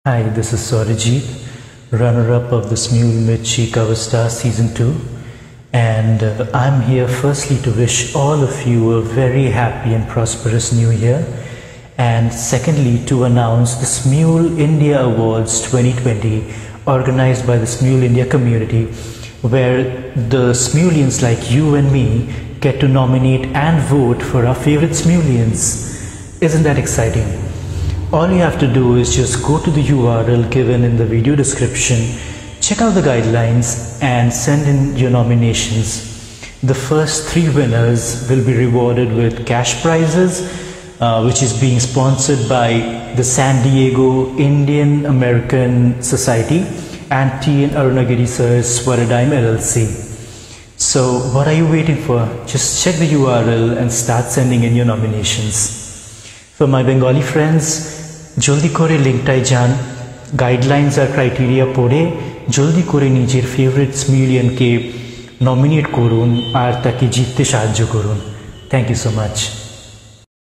Hi, this is Saurajit, runner-up of the Smule Mirchi Cover Star Season 2, and I'm here firstly to wish all of you a very happy and prosperous new year, and secondly to announce the Smule India Awards 2020 organized by the Smule India community, where the Smulians like you and me get to nominate and vote for our favorite Smulians. Isn't that exciting? All you have to do is just go to the URL given in the video description, check out the guidelines and send in your nominations. The first 3 winners will be rewarded with cash prizes, which is being sponsored by the San Diego Indian American Society and T.N. Arunagiri Sir's Swaradime LLC. So what are you waiting for? Just check the URL and start sending in your nominations. For my Bengali friends, জলদি করে লিঙ্কটায় যান, guidelines আর criteria পড়ে জলদি করে নিজের favourite স্মিলিয়ানকে nominate করুন আর তাকে জিততে সাহায্য করুন। Thank you so much.